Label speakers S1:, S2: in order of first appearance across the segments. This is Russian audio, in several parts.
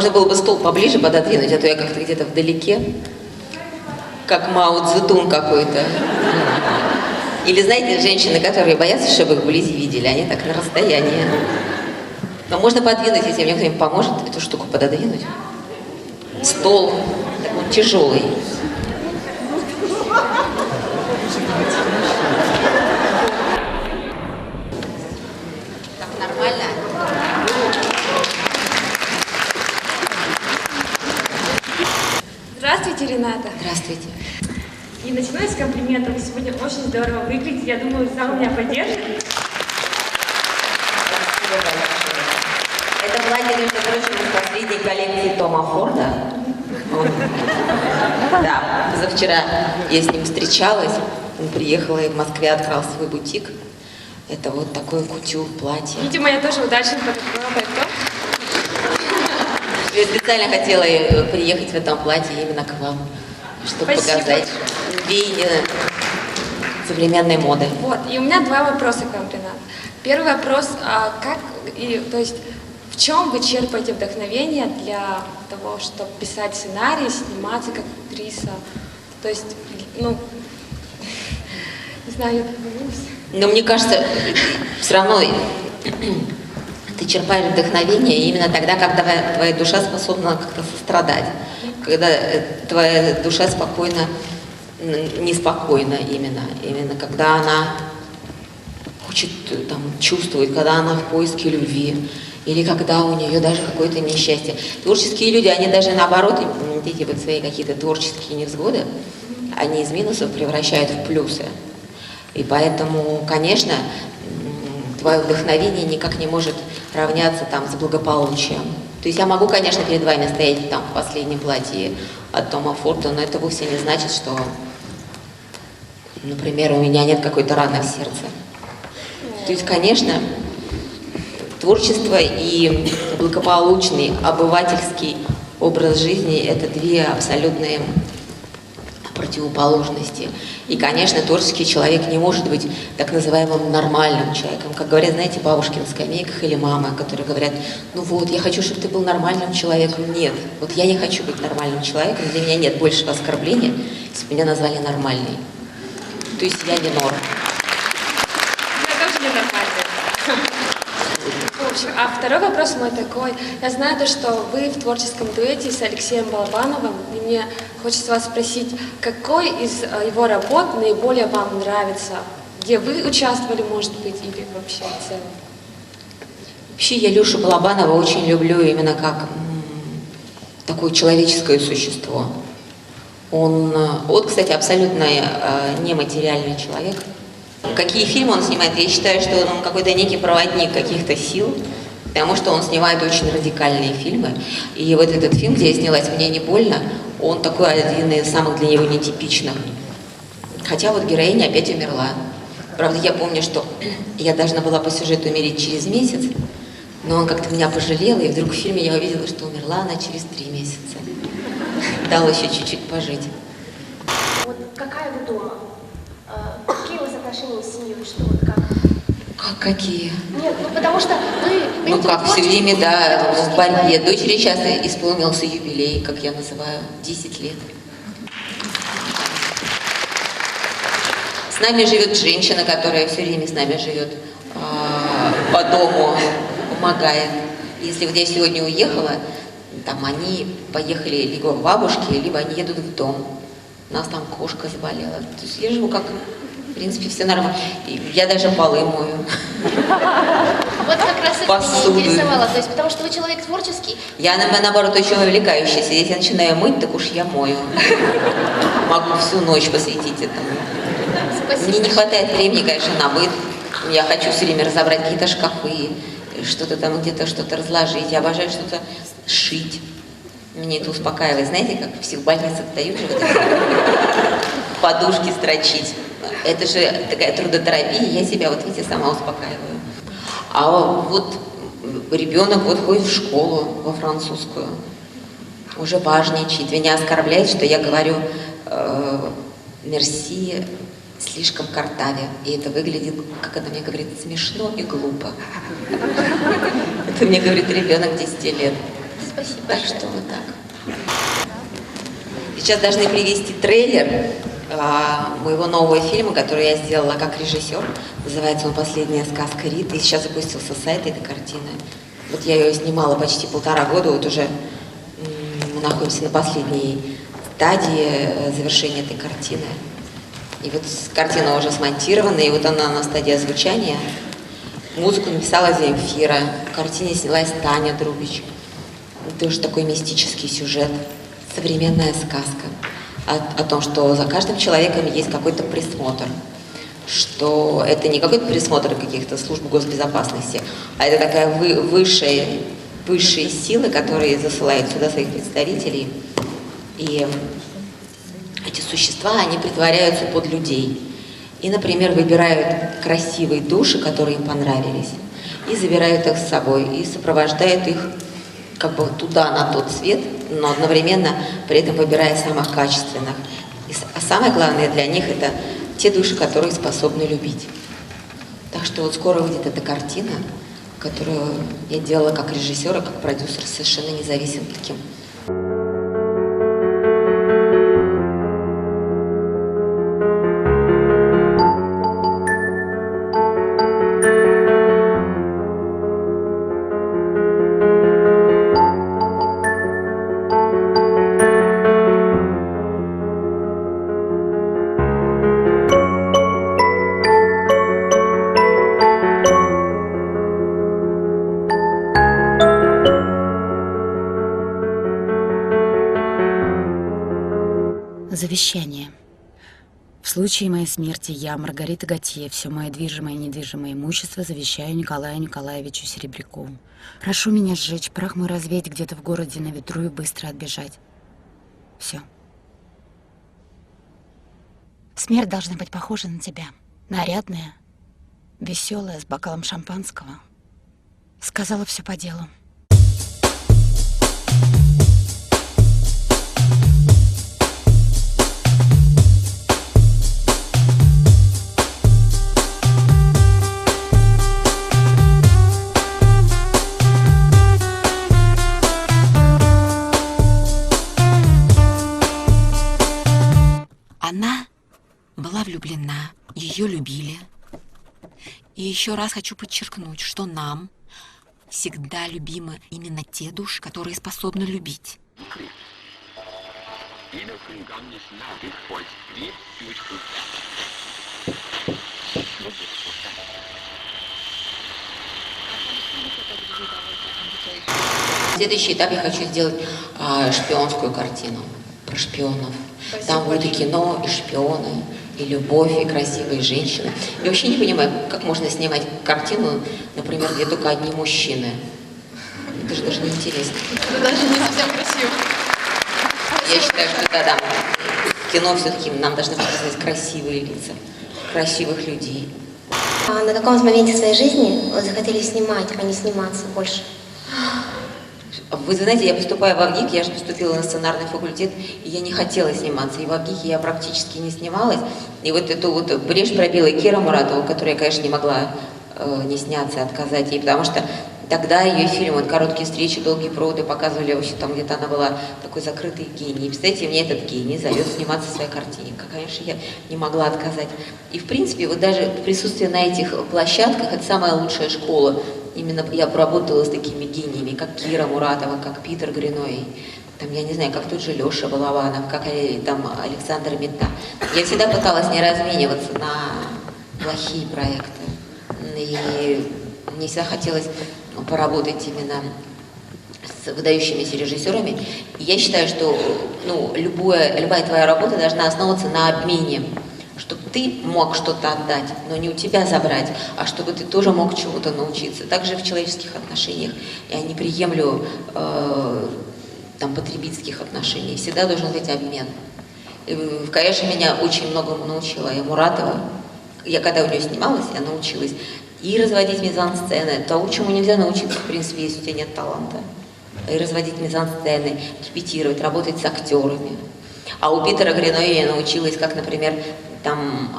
S1: можно было бы стол поближе пододвинуть, а то я как-то где-то вдалеке, как Мао Цзэдун какой-то. Или, знаете, женщины, которые боятся, чтобы их вблизи видели, они так на расстоянии. Но можно подвинуть, если мне кто-нибудь поможет эту штуку пододвинуть. Стол такой тяжелый. Так нормально?
S2: Здравствуйте, Рената.
S1: Здравствуйте.
S2: И начинаю с комплиментов. Вы сегодня очень здорово выглядите. Я думаю, зал меня поддержит.
S1: Это платье, между прочим, из последней коллекции Тома Форда. Да, позавчера я с ним встречалась. Он приехал и в Москве открыл свой бутик. Это вот такое кутюр платье.
S2: Видимо, я тоже удачно подобрала пальто.
S1: Я специально хотела приехать в этом платье именно к вам, чтобы показать веяние современной моды.
S2: Вот, и у меня два вопроса к вам, Ренат. Первый вопрос, то есть в чем вы черпаете вдохновение для того, чтобы писать сценарий, сниматься как актриса? То есть, не знаю, я так волнуюсь.
S1: Но мне кажется, все равно ты черпаешь вдохновение именно тогда, когда твоя душа способна как-то сострадать. Когда твоя душа спокойна, неспокойна именно когда она хочет там чувствовать, когда она в поиске любви, или когда у нее даже какое-то несчастье. Творческие люди, они даже наоборот, эти вот свои какие-то творческие невзгоды, они из минусов превращают в плюсы. И поэтому, конечно, твое вдохновение никак не может равняться там с благополучием. То есть я могу, конечно, перед вами стоять там в последнем платье от Тома Форда, но это вовсе не значит, что, например, у меня нет какой-то раны в сердце. То есть, конечно, творчество и благополучный обывательский образ жизни – это две абсолютные противоположности. И, конечно, творческий человек не может быть так называемым нормальным человеком. Как говорят, знаете, бабушки на скамейках или мамы, которые говорят, ну вот, я хочу, чтобы ты был нормальным человеком. Нет, вот я не хочу быть нормальным человеком, для меня нет большего оскорбления, если бы меня назвали нормальной. То есть я не норм.
S2: Я тоже не нормальная. В общем, а второй вопрос мой такой. Я знаю, то, что вы в творческом дуэте с Алексеем Балабановым, и мне хочется вас спросить, какой из его работ наиболее вам нравится? Где вы участвовали, может быть, или вообще в целом?
S1: Вообще я Лешу Балабанова очень люблю именно как такое человеческое существо. Он, кстати, абсолютно нематериальный человек. Какие фильмы он снимает? Я считаю, что он какой-то некий проводник каких-то сил, потому что он снимает очень радикальные фильмы. И вот этот фильм, где я снялась «Мне не больно», он такой один из самых для него нетипичных. Хотя вот героиня опять умерла. Правда, я помню, что я должна была по сюжету умереть через месяц, но он как-то меня пожалел, и вдруг в фильме я увидела, что умерла она через 3 месяца. Дал еще чуть-чуть пожить.
S3: Вот какая вы дома? Какие у вас отношения с семьей? Что вот как?
S1: Какие?
S3: Нет, потому что вы...
S1: Ну как, все время, да, в борьбе. Дочери сейчас исполнился юбилей, как я называю, 10 лет. С нами живет женщина, которая все время с нами живет по дому, помогает. Если вот я сегодня уехала, там они поехали либо к бабушке, либо они едут в дом. У нас там кошка заболела. То есть я живу как, в принципе, все нормально. Я даже полы мою.
S3: Вот как раз это
S1: Посуду.
S3: меня интересовало. То есть, потому что вы человек творческий.
S1: Я, наоборот, очень увлекающаяся. Если я начинаю мыть, так уж я мою. Могу всю ночь посвятить этому.
S3: Спасибо.
S1: Мне не хватает времени, конечно, на быт. Я хочу все время разобрать какие-то шкафы, что-то там где-то что-то разложить. Я обожаю что-то шить. Мне это успокаивает. Знаете, как в психбольницах дают же вот эти подушки строчить. Это же такая трудотерапия, я себя, вот видите, сама успокаиваю. А вот ребенок вот ходит в школу во французскую, уже важничает, меня оскорбляет, что я говорю «мерси» слишком картаве, и это выглядит, как она мне говорит, смешно и глупо. Это мне говорит ребенок 10 лет.
S3: Спасибо
S1: Так
S3: большое.
S1: что вот так. Сейчас должны привести трейлер моего нового фильма, который я сделала как режиссер. Называется он «Последняя сказка Риты». И сейчас запустился сайт этой картины. Вот я ее снимала почти 1,5 года, вот уже мы находимся на последней стадии завершения этой картины. И вот картина уже смонтирована, и вот она на стадии озвучания. Музыку написала Земфира, в картине снялась Таня Друбич. Тоже такой мистический сюжет, современная сказка о том, что за каждым человеком есть какой-то присмотр, что это не какой-то присмотр каких-то служб госбезопасности, а это такая высшие силы, которые засылают сюда своих представителей. И эти существа, они притворяются под людей. И, например, выбирают красивые души, которые им понравились, и забирают их с собой, и сопровождают их как бы туда, на тот свет, но одновременно при этом выбирая самых качественных. А самое главное для них это те души, которые способны любить. Так что вот скоро выйдет эта картина, которую я делала как режиссер и как продюсер, совершенно независимым таким.
S4: Завещание. В случае моей смерти я, Маргарита Готье, все мое движимое и недвижимое имущество завещаю Николаю Николаевичу Серебрякову. Прошу меня сжечь, прах мой развеять где-то в городе на ветру и быстро отбежать. Все. Смерть должна быть похожа на тебя. Нарядная, веселая, с бокалом шампанского. Сказала все по делу.
S5: Она была влюблена, ее любили. И еще раз хочу подчеркнуть, что нам всегда любимы именно те души, которые способны любить.
S1: Следующий этап я хочу сделать шпионскую картину про шпионов.
S2: Спасибо
S1: Там будет и
S2: большое.
S1: кино, и шпионы, и любовь, и красивые женщины. Я вообще не понимаю, как можно снимать картину, например, где только одни мужчины. Это же даже не интересно.
S2: Это даже не совсем красиво.
S1: Я считаю, что да, в кино все-таки нам должны показывать красивые лица, красивых людей.
S3: А на каком моменте своей жизни вы захотели снимать, а не сниматься больше?
S1: Вы знаете, я поступаю в ВГИК, я же поступила на сценарный факультет, и я не хотела сниматься. И в ВГИКе я практически не снималась. И вот эту вот брешь пробила Кира Муратова, которая, конечно, не могла не сняться, отказать ей, потому что тогда ее фильм, вот «Короткие встречи, долгие проводы» показывали, вообще там где-то она была такой закрытый гений. И, представляете, мне этот гений зовет сниматься в своей картине. Конечно, я не могла отказать. И, в принципе, вот даже присутствие на этих площадках – это самая лучшая школа. Именно я поработала с такими гениями, как Кира Муратова, как Питер Гриной, там, я не знаю, как тот же Леша Балабанов, как там Александр Мета. Я всегда пыталась не размениваться на плохие проекты. И мне всегда хотелось поработать именно с выдающимися режиссерами. И я считаю, что любая твоя работа должна основываться на обмене, чтобы ты мог что-то отдать, но не у тебя забрать, а чтобы ты тоже мог чему-то научиться. Также в человеческих отношениях я не приемлю потребительских отношений. Всегда должен быть обмен. И, конечно, меня очень многому научила и Муратова. Я когда у нее снималась, я научилась и разводить мизансцены, тому, чему нельзя научиться, в принципе, если у тебя нет таланта. И разводить мизансцены, репетировать, работать с актерами. А у Питера Гриноя я научилась, как, например,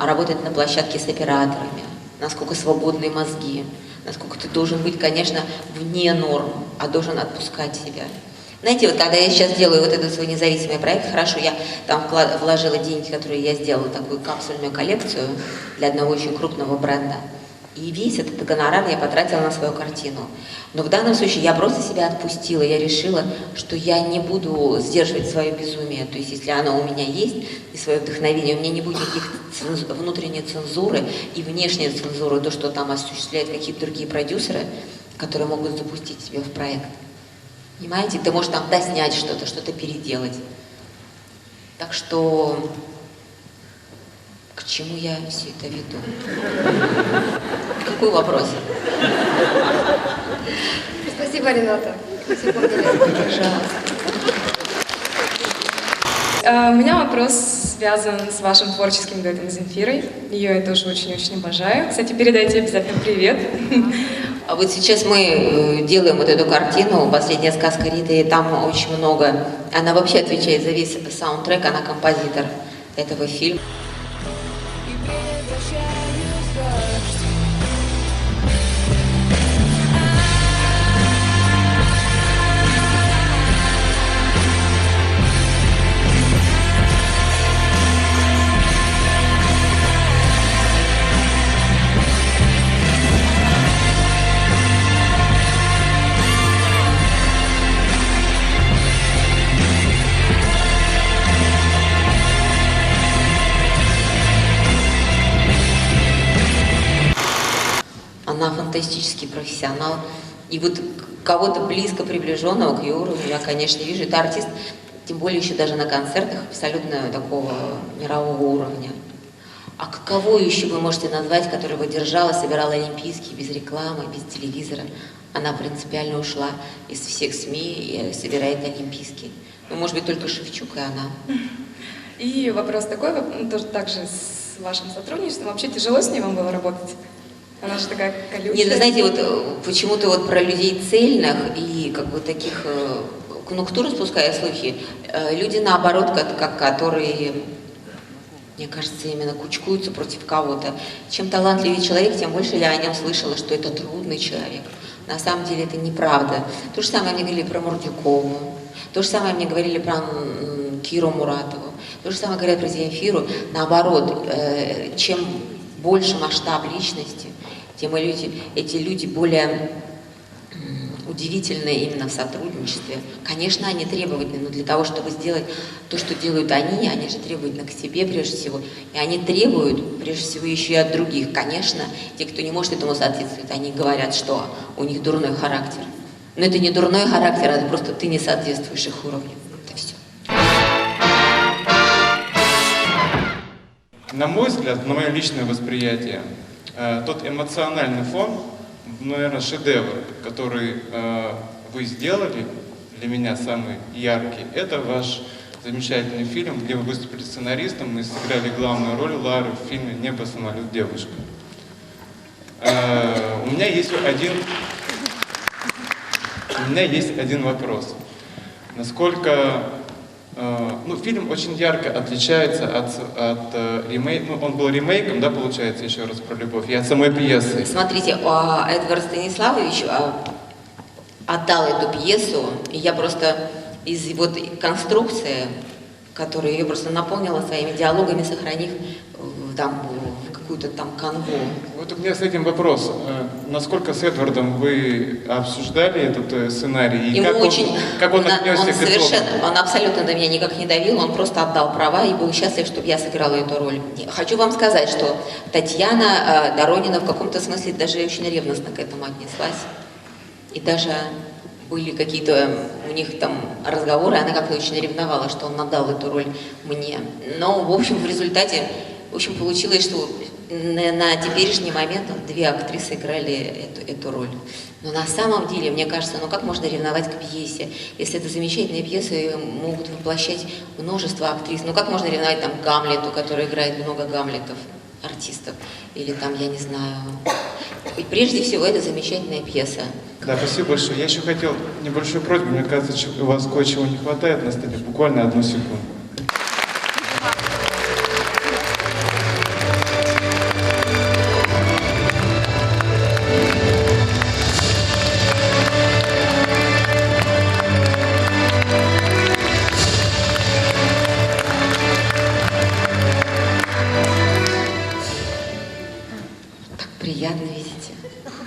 S1: работать на площадке с операторами, насколько свободные мозги, насколько ты должен быть, конечно, вне норм, а должен отпускать себя. Знаете, вот когда я сейчас делаю вот этот свой независимый проект, хорошо, я там вложила деньги, которые я сделала, такую капсульную коллекцию для одного очень крупного бренда. И весь этот гонорар я потратила на свою картину. Но в данном случае я просто себя отпустила. Я решила, что я не буду сдерживать свое безумие. То есть, если оно у меня есть, и свое вдохновение, у меня не будет никаких внутренней цензуры и внешней цензуры, то, что там осуществляют какие-то другие продюсеры, которые могут запустить тебя в проект. Понимаете? Ты можешь там доснять что-то, что-то переделать. Так что... К чему я все это веду? Какой вопрос?
S6: Спасибо, Рената. Спасибо,
S1: Пожалуйста.
S6: У меня вопрос связан с вашим творческим дуэтом с Земфирой. Ее я тоже очень-очень обожаю. Кстати, передайте обязательно привет.
S1: А вот сейчас мы делаем вот эту картину «Последняя сказка Риты», и там очень много. Она вообще отвечает за весь саундтрек, она композитор этого фильма. Она фантастический профессионал. И вот кого-то близко приближенного к ее уровню я, конечно, вижу. Это артист, тем более еще даже на концертах, абсолютно такого мирового уровня. А кого еще вы можете назвать, который бы держала, собирала олимпийские без рекламы, без телевизора? Она принципиально ушла из всех СМИ и собирает олимпийские. Ну, может быть, только Шевчук и она.
S6: И вопрос такой, тоже также с вашим сотрудничеством. Вообще тяжело с ней вам было работать? Она же такая колючая.
S1: Нет, вы знаете, вот почему-то вот про людей цельных и как бы таких, ну, кто распускает слухи? Люди, наоборот, которые, мне кажется, именно кучкуются против кого-то. Чем талантливее человек, тем больше я о нем слышала, что это трудный человек. На самом деле это неправда. То же самое мне говорили про Мурдюкову, то же самое мне говорили про Киру Муратову, то же самое говорят про Земфиру. Наоборот, чем больше масштаб личности, тем эти люди более удивительные именно в сотрудничестве. Конечно, они требовательны, но для того, чтобы сделать то, что делают они же требовательны к себе прежде всего. И они требуют прежде всего еще и от других. Конечно, те, кто не может этому соответствовать, они говорят, что у них дурной характер. Но это не дурной характер, это просто ты не соответствуешь их уровню. Это все.
S7: На мой взгляд, на мое личное восприятие, тот эмоциональный фон, наверное, шедевр, который вы сделали, для меня самый яркий, это ваш замечательный фильм, где вы выступили сценаристом и сыграли главную роль Лары в фильме «Небо, самолет, девушка». У меня есть один вопрос. Насколько... Ну, фильм очень ярко отличается от ремейка. Ну, он был ремейком, да, получается, еще раз про любовь, и от самой пьесы.
S1: Смотрите, Эдвард Станиславович отдал эту пьесу, и я просто из вот конструкции, которую я просто наполнила своими диалогами, сохранив там какую-то там канву.
S7: Вот у меня с этим вопрос. Насколько с Эдвардом вы обсуждали этот сценарий? И как он отнесся к этому?
S1: Он абсолютно до меня никак не давил, он просто отдал права и был счастлив, чтобы я сыграла эту роль. Хочу вам сказать, что Татьяна Доронина в каком-то смысле даже очень ревностно к этому отнеслась. И даже были какие-то у них там разговоры, она как-то очень ревновала, что он отдал эту роль мне. Но, в общем, в результате, получилось, что на теперешний момент две актрисы играли эту роль. Но на самом деле, мне кажется, ну как можно ревновать к пьесе? Если это замечательные пьесы, могут воплощать множество актрис. Ну как можно ревновать там к Гамлету, который играет много Гамлетов, артистов? Или там, я не знаю... И прежде всего, это замечательная пьеса.
S7: Да, спасибо большое. Я еще хотел небольшую просьбу. Мне кажется, у вас кое-чего не хватает на столе. Буквально 1 секунду.
S1: приятно, видите.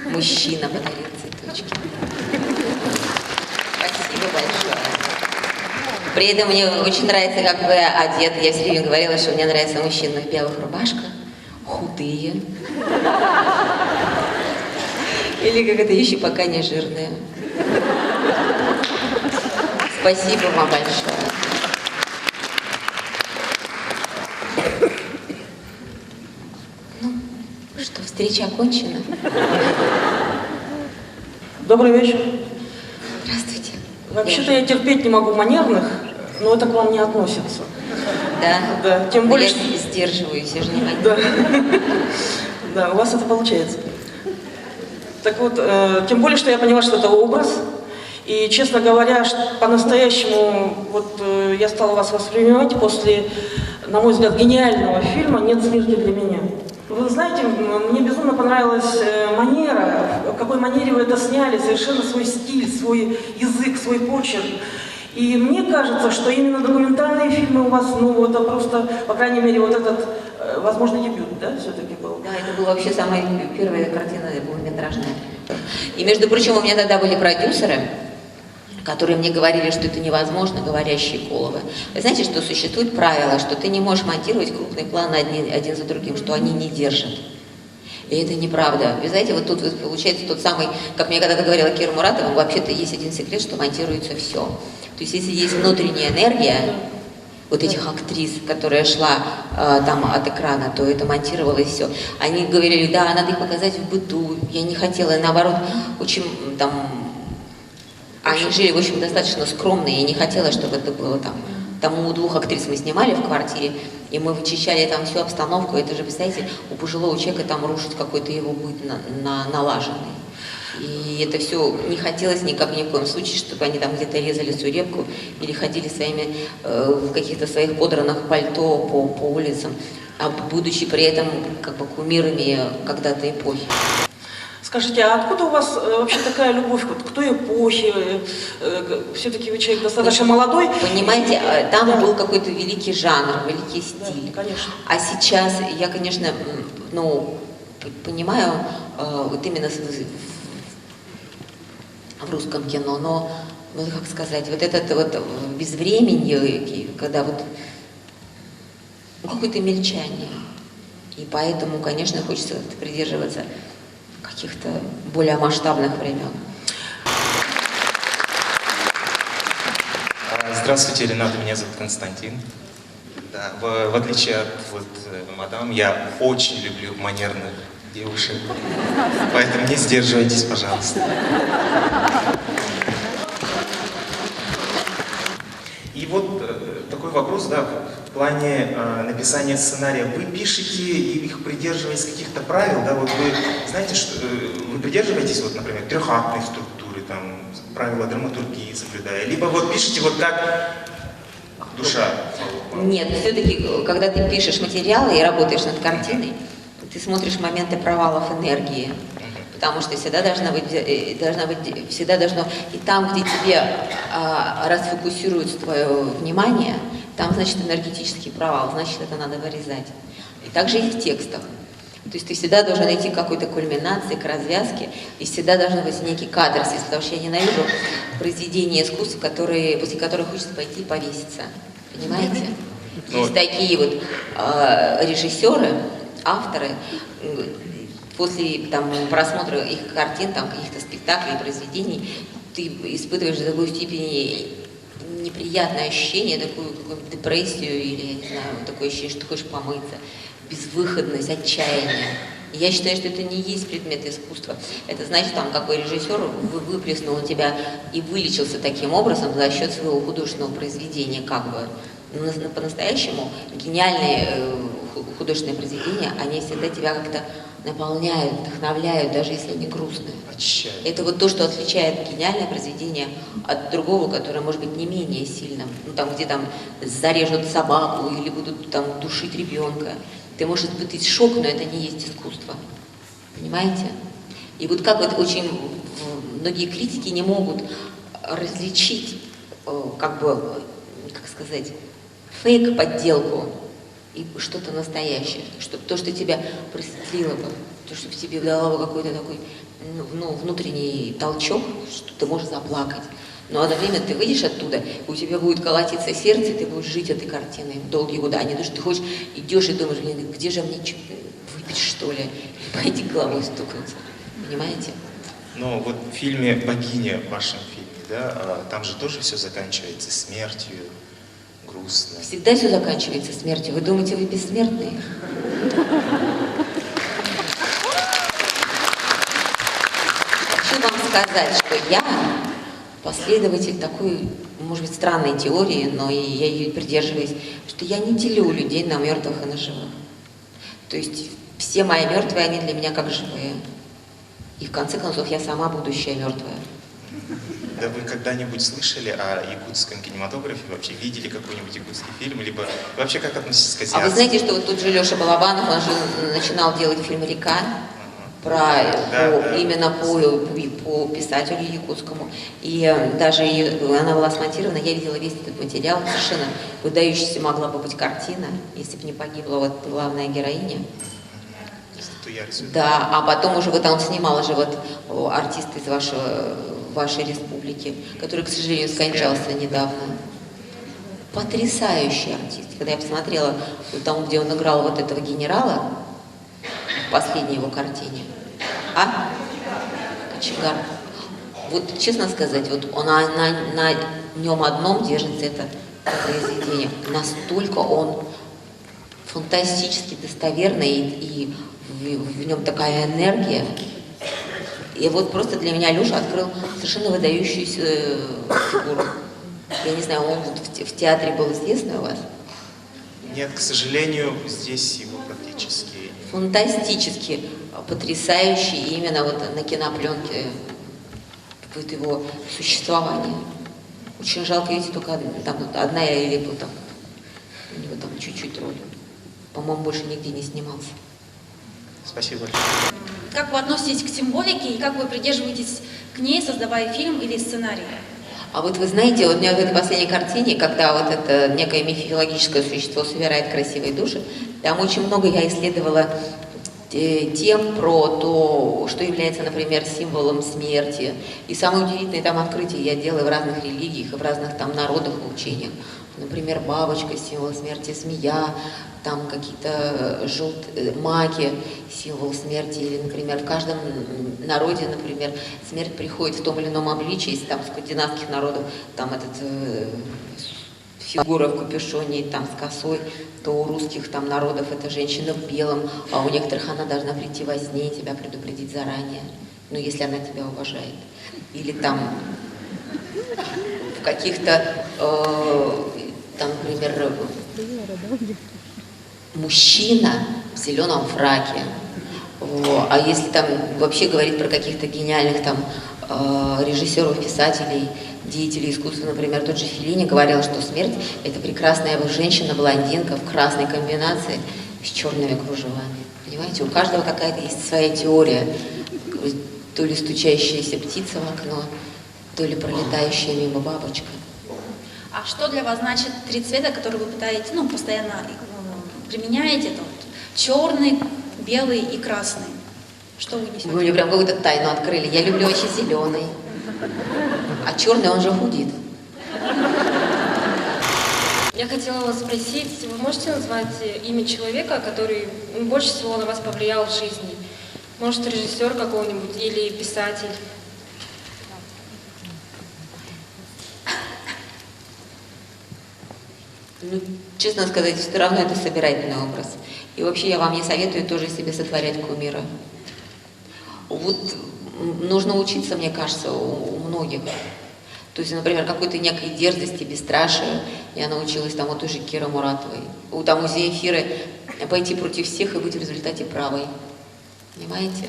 S1: Мужчина подарил цветочки. Спасибо большое. При этом мне очень нравится, как вы одеты. Я все время говорила, что мне нравятся мужчины в белых рубашках, худые. Или как это еще пока не жирные. Спасибо вам большое. Ну, что, встреча окончена?
S8: Добрый вечер.
S1: Здравствуйте.
S8: Вообще-то я терпеть не могу манерных, но это к вам не относится.
S1: Да?
S8: Да, тем более,
S1: Я
S8: что...
S1: сдерживаюсь, я же не могу.
S8: Да. Да, у вас это получается. Так вот, тем более, что я поняла, что это образ. И, честно говоря, по-настоящему вот я стала вас воспринимать после, на мой взгляд, гениального фильма «Нет смерти для меня». Вы знаете, мне безумно понравилась манера, в какой манере вы это сняли, совершенно свой стиль, свой язык, свой почерк. И мне кажется, что именно документальные фильмы у вас, ну, это просто, по крайней мере, вот этот, возможно, дебют, да, все-таки был?
S1: Да, это была вообще самая первая картина полнометражная. И, между прочим, у меня тогда были продюсеры, которые мне говорили, что это невозможно, говорящие головы. Вы знаете, что существует правило, что ты не можешь монтировать крупные планы один за другим, что они не держат. И это неправда. Вы знаете, вот тут вот получается тот самый, как мне когда-то говорила Кира Муратова, вообще-то есть один секрет, что монтируется все. То есть если есть внутренняя энергия вот этих актрис, которая шла там от экрана, то это монтировалось все. Они говорили, да, надо их показать в быту. Я не хотела, наоборот, очень там... Они жили, в общем, достаточно скромно, и я не хотела, чтобы это было там. Там у 2 актрис мы снимали в квартире, и мы вычищали там всю обстановку. Это же, представляете, у пожилого человека там рушить какой-то его быт налаженный. И это все не хотелось ни в коем случае, чтобы они там где-то резали сурепку или ходили своими, в каких-то своих подранных пальто по улицам, а будучи при этом как бы кумирами когда-то эпохи.
S8: Скажите, а откуда у вас вообще такая любовь вот к той эпохе? Все-таки вы человек достаточно молодой.
S1: Понимаете, там был какой-то великий жанр, великий стиль.
S8: Да, конечно.
S1: А сейчас я, конечно, ну, понимаю, вот именно в русском кино, но, ну, как сказать, вот этот вот безвременье, когда вот какое-то мельчание. И поэтому, конечно, хочется придерживаться каких-то более масштабных времен.
S9: Здравствуйте, Рената, меня зовут Константин. Да, в отличие от мадам, я очень люблю манерных девушек, поэтому не сдерживайтесь, пожалуйста. И вот такой вопрос, да, в плане написания сценария. Вы пишете и их придерживаетесь каких-то правил, да, вот вы знаете, что вы придерживаетесь, вот, например, трехактной структуры, там, правила драматургии соблюдая, либо вот пишете вот как душа.
S1: Нет, все-таки, когда ты пишешь материалы и работаешь над картиной, ты смотришь моменты провалов энергии. Потому что всегда должно быть, и там, где тебе расфокусируется твое внимание, там, значит, энергетический провал, значит, это надо вырезать. И также и в текстах. То есть ты всегда должен найти к какой-то кульминации, к развязке, и всегда должен быть некий катарсис, потому что я ненавижу произведения искусства, после которых хочется пойти и повеситься. Понимаете? Есть такие вот режиссеры, авторы, после там, просмотра их картин, там, каких-то спектаклей, произведений, ты испытываешь до такой степени неприятное ощущение, такую какую-то депрессию или, я не знаю, такое ощущение, что ты хочешь помыться, безвыходность, отчаяние. И я считаю, что это не есть предмет искусства. Это значит, там, какой режиссер выплеснул на тебя и вылечился таким образом за счет своего художественного произведения, как бы. Но по-настоящему гениальные художественные произведения, они всегда тебя как-то наполняют, вдохновляют, даже если они грустные. Это вот то, что отличает гениальное произведение от другого, которое может быть не менее сильным. Ну, там, где там зарежут собаку или будут там душить ребенка. Ты можешь испытать шок, но это не есть искусство. Понимаете? И вот как вот очень многие критики не могут различить, как бы, как сказать, фейк-подделку и что-то настоящее, то, что тебя просветлило бы, то, что тебе дало бы какой-то такой внутренний толчок, что ты можешь заплакать. Но одновременно ты выйдешь оттуда, и у тебя будет колотиться сердце, и ты будешь жить этой картиной долгие годы. А не то, что ты хочешь, идешь и думаешь, блин, где же мне выпить, что ли, и пойти головой стукнуться. Понимаете?
S9: Но вот в фильме «Богиня», в вашем фильме, да, там же тоже все заканчивается смертью, грустно.
S1: Всегда все заканчивается смертью. Вы думаете, вы бессмертные? Хочу вам сказать, что я последователь такой, может быть, странной теории, но и я ее придерживаюсь, что я не делю людей на мертвых и на живых. То есть все мои мертвые, они для меня как живые. И в конце концов я сама будущая мертвая.
S9: Да вы когда-нибудь слышали о якутском кинематографе? Вообще видели какой-нибудь якутский фильм? Либо вообще как относитесь к азиатскому?
S1: А вы знаете, что вот тут же Леша Балабанов, он же начинал делать фильм «Река», именно по писателю якутскому. И даже она была смонтирована, я видела весь этот материал, совершенно выдающаяся могла бы быть картина, если бы не погибла вот главная героиня. Да, а потом уже вот он снимал уже вот артист из вашей республики, который, к сожалению, скончался недавно. Потрясающий артист. Когда я посмотрела там, где он играл вот этого генерала, в последней его картине, Кочегар. Вот, честно сказать, вот он на нем одном держится это произведение. Настолько он фантастически достоверный, и в нем такая энергия. И вот просто для меня Леша открыл совершенно выдающуюся фигуру. Я не знаю, он в театре был известный у вас?
S9: Нет, к сожалению, здесь его практически...
S1: Фантастически потрясающий именно вот на кинопленке вот его существование. Очень жалко, видите, только там одна или там, у него там чуть-чуть роль. По-моему, больше нигде не снимался.
S9: Спасибо большое.
S10: Как вы относитесь к символике и как вы придерживаетесь к ней, создавая фильм или сценарий?
S1: А вот вы знаете, вот у меня в этой последней картине, когда вот это некое мифологическое существо собирает красивые души, там очень много я исследовала тем про то, что является, например, символом смерти. И самое удивительное там открытие я делаю в разных религиях и в разных там народах и учениях. Например, бабочка, символ смерти, змея, там какие-то маги, символ смерти. Или, например, в каждом народе, например, смерть приходит в том или ином обличии. Если там скандинавских народов, там фигура в капюшоне, там с косой, то у русских там народов это женщина в белом, а у некоторых она должна прийти во сне и тебя предупредить заранее, ну, если она тебя уважает. Или там в каких-то, там, например, мужчина в зеленом фраке. А если там вообще говорить про каких-то гениальных там режиссеров, писателей, деятелей искусства, например, тот же Феллини говорил, что смерть – это прекрасная блондинка в красной комбинации с черными кружевами. Понимаете, у каждого какая-то есть своя теория. То ли стучащаяся птица в окно, то ли пролетающая мимо бабочка.
S10: А что для вас значит три цвета, которые вы пытаетесь, постоянно применяете? Это вот черный, белый и красный. Что вы несете?
S1: Вы мне прям какую-то тайну открыли. Я люблю очень зеленый. А черный, он же худит.
S2: Я хотела вас спросить, вы можете назвать имя человека, который больше всего на вас повлиял в жизни? Может, режиссер какой-нибудь или писатель?
S1: Ну, честно сказать, все равно это собирательный образ. И вообще я вам не советую тоже себе сотворять кумира. Вот нужно учиться, мне кажется, у многих. То есть, например, какой-то некой дерзости, бесстрашию я научилась там у той же Киры Муратовой. У Земфиры пойти против всех и быть в результате правой. Понимаете?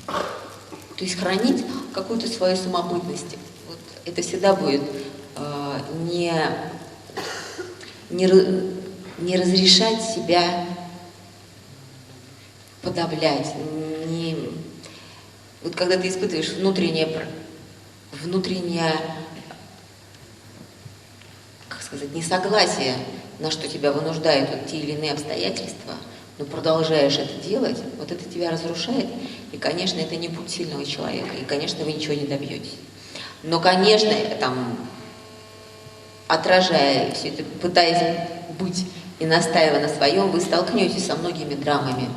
S1: То есть хранить какую-то свою самобытность. Вот это всегда будет не разрешать себя подавлять. Вот когда ты испытываешь внутреннее, как сказать, несогласие на что тебя вынуждают вот те или иные обстоятельства, но продолжаешь это делать, вот это тебя разрушает. И, конечно, это не путь сильного человека, и, конечно, вы ничего не добьетесь. Но, конечно, там, отражая все это, пытаясь быть и настаивая на своем, вы столкнетесь со многими драмами,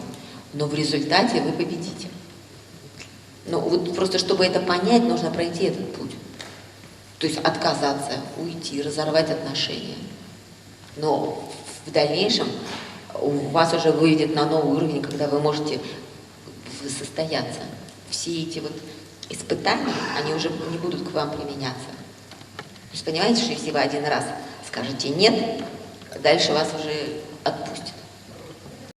S1: но в результате вы победите. Но вот просто, чтобы это понять, нужно пройти этот путь. То есть отказаться, уйти, разорвать отношения. Но в дальнейшем у вас уже выведет на новый уровень, когда вы можете состояться. Все эти вот испытания, они уже не будут к вам применяться. То есть понимаете, что если вы один раз скажете «нет», дальше вас уже отпустят.